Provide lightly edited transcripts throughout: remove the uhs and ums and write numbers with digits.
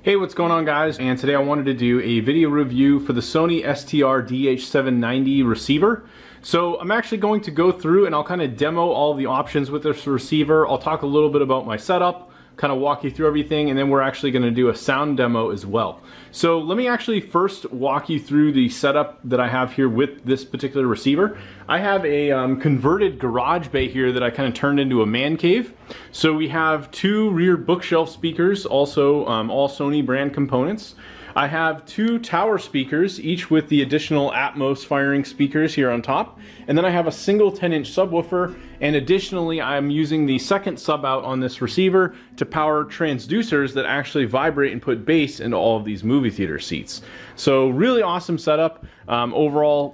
Hey, what's going on, guys? And today I wanted to do a video review for the Sony STR-DH790 receiver. So I'm actually going to go through and I'll kind of demo all the options with this receiver. I'll talk a little bit about my setup, kind of walk you through everything, and then we're actually going to do a sound demo as well. So let me actually first walk you through the setup that I have here with this particular receiver. I have a converted garage bay here that I kind of turned into a man cave. So we have two rear bookshelf speakers, also all Sony brand components. I have two tower speakers, each with the additional Atmos firing speakers here on top. And then I have a single 10-inch subwoofer, and additionally I'm using the second sub out on this receiver to power transducers that actually vibrate and put bass into all of these movie theater seats. So really awesome setup. Overall,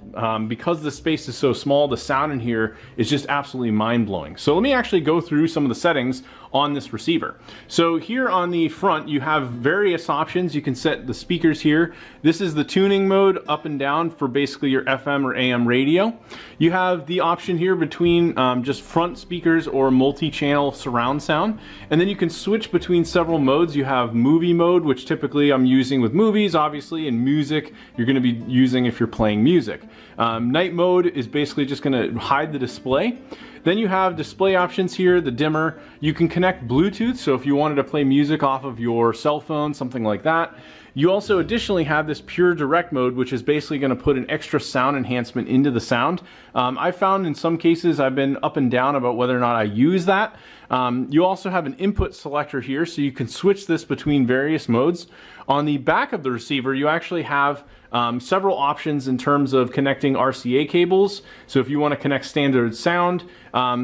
because the space is so small, the sound in here is just absolutely mind-blowing. So let me actually go through some of the settings on this receiver. So here on the front you have various options. You can set the speakers here. This is the tuning mode up and down for basically your FM or AM radio. You have the option here between just front speakers or multi-channel surround sound, and then you can switch between several modes. You have movie mode, which typically I'm using with movies, obviously, and music you're going to be using if you're playing music. Night mode is basically just going to hide the display. Then you have display options here, the dimmer. You can connect Bluetooth, so if you wanted to play music off of your cell phone, something like that. You also additionally have this pure direct mode, which is basically going to put an extra sound enhancement into the sound. I found in some cases I've been up and down about whether or not I use that. You also have an input selector here, so you can switch this between various modes. On the back of the receiver you actually have several options in terms of connecting RCA cables. So if you want to connect standard sound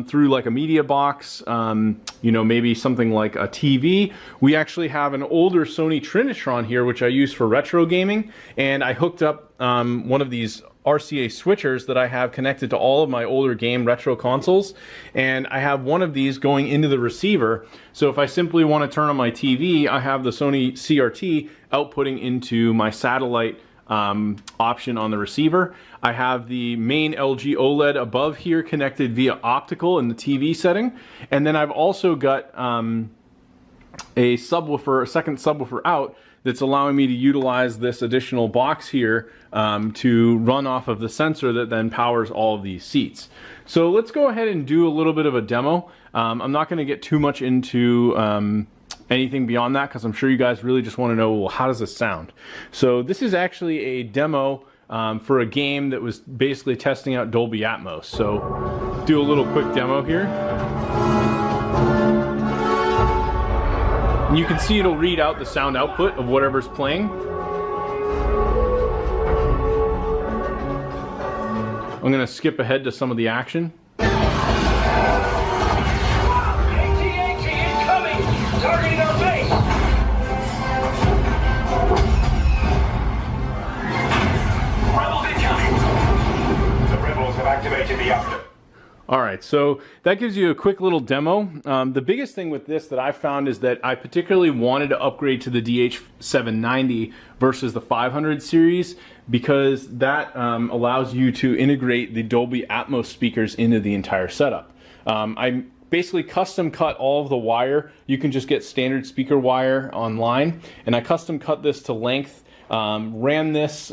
through like a media box, you know, maybe something like a TV. We actually have an older Sony Trinitron here, which I use for retro gaming, and I hooked up one of these RCA switchers that I have connected to all of my older game retro consoles, and I have one of these going into the receiver. So if I simply want to turn on my TV, I have the Sony CRT outputting into my satellite option on the receiver. I have the main LG OLED above here connected via optical in the TV setting, and then I've also got a subwoofer, a second subwoofer out that's allowing me to utilize this additional box here to run off of the sensor that then powers all of these seats. So let's go ahead and do a little bit of a demo. I'm not going to get too much into anything beyond that because I'm sure you guys really just want to know, well, how does this sound? So this is actually a demo for a game that was basically testing out Dolby Atmos. So do a little quick demo here. And you can see it'll read out the sound output of whatever's playing. I'm going to skip ahead to some of the action. Targeting our base! Rebels incoming! The rebels have activated the upload. Alright, so that gives you a quick little demo. The biggest thing with this that I found is that I particularly wanted to upgrade to the DH790 versus the 500 series because that allows you to integrate the Dolby Atmos speakers into the entire setup. I basically custom cut all of the wire. You can just get standard speaker wire online, and I custom cut this to length, ran this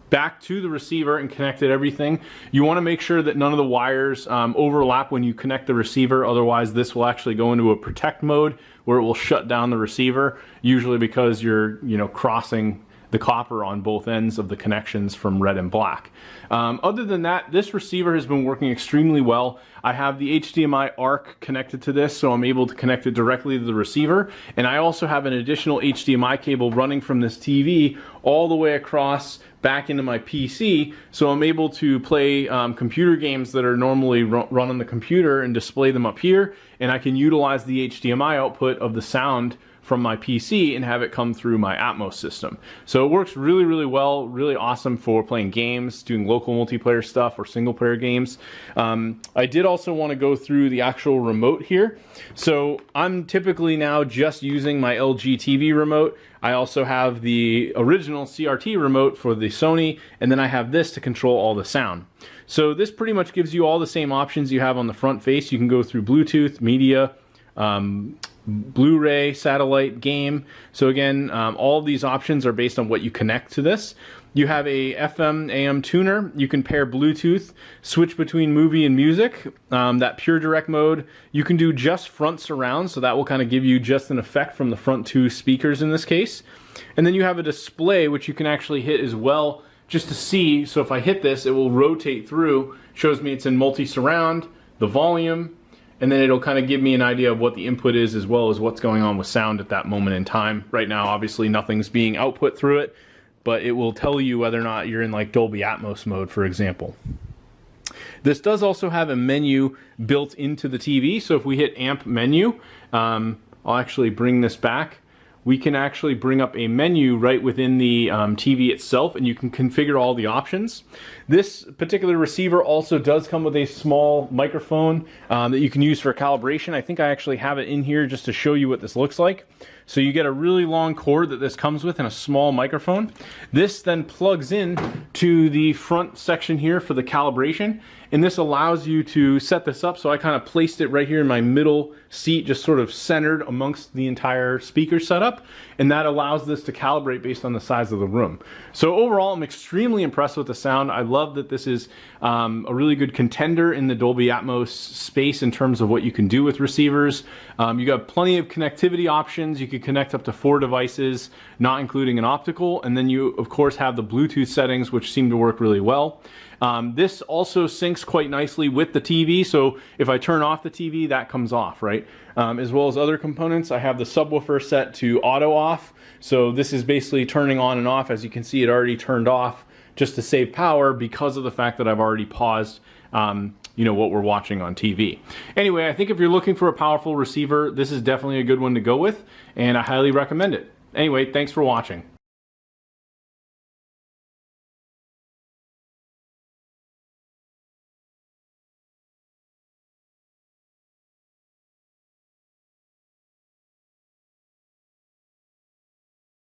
back to the receiver and connected everything. You want to make sure that none of the wires overlap when you connect the receiver, otherwise this will actually go into a protect mode where it will shut down the receiver, usually because you're crossing the copper on both ends of the connections from red and black. Other than that, this receiver has been working extremely well. I have the HDMI ARC connected to this, so I'm able to connect it directly to the receiver, and I also have an additional HDMI cable running from this TV all the way across back into my PC, so I'm able to play computer games that are normally run on the computer and display them up here, and I can utilize the HDMI output of the sound from my PC and have it come through my Atmos system. So it works really, really well, really awesome for playing games, doing local multiplayer stuff or single player games. I did also want to go through the actual remote here. So I'm typically now just using my LG TV remote. I also have the original CRT remote for the Sony, and then I have this to control all the sound. So this pretty much gives you all the same options you have on the front face. You can go through Bluetooth, media, Blu-ray, satellite, game. So again, all of these options are based on what you connect to this. You have a FM AM tuner. You can pair Bluetooth, switch between movie and music. That pure direct mode, you can do just front surround, so that will kind of give you just an effect from the front two speakers in this case. And then you have a display which you can actually hit as well just to see. So if I hit this, it will rotate through, shows me it's in multi-surround, the volume, and then it'll kind of give me an idea of what the input is as well as what's going on with sound at that moment in time. Right now, obviously nothing's being output through it, but it will tell you whether or not you're in like Dolby Atmos mode, for example. This does also have a menu built into the TV, so if we hit amp menu, I'll actually bring this back. We can actually bring up a menu right within the TV itself, and you can configure all the options. This particular receiver also does come with a small microphone that you can use for calibration. I think I actually have it in here just to show you what this looks like. So you get a really long cord that this comes with and a small microphone. This then plugs in to the front section here for the calibration, and this allows you to set this up. So I kind of placed it right here in my middle seat, just sort of centered amongst the entire speaker setup, and that allows this to calibrate based on the size of the room. So overall, I'm extremely impressed with the sound. I love that this is a really good contender in the Dolby Atmos space in terms of what you can do with receivers. You got plenty of connectivity options. You can connect up to 4 devices, not including an optical, and then you of course have the Bluetooth settings, which seem to work really well. This also syncs quite nicely with the TV, so if I turn off the TV, that comes off, right? As well as other components, I have the subwoofer set to auto off, so this is basically turning on and off. As you can see, it already turned off just to save power because of the fact that I've already paused you know, what we're watching on TV. Anyway, I think if you're looking for a powerful receiver, this is definitely a good one to go with, and I highly recommend it. Anyway, thanks for watching.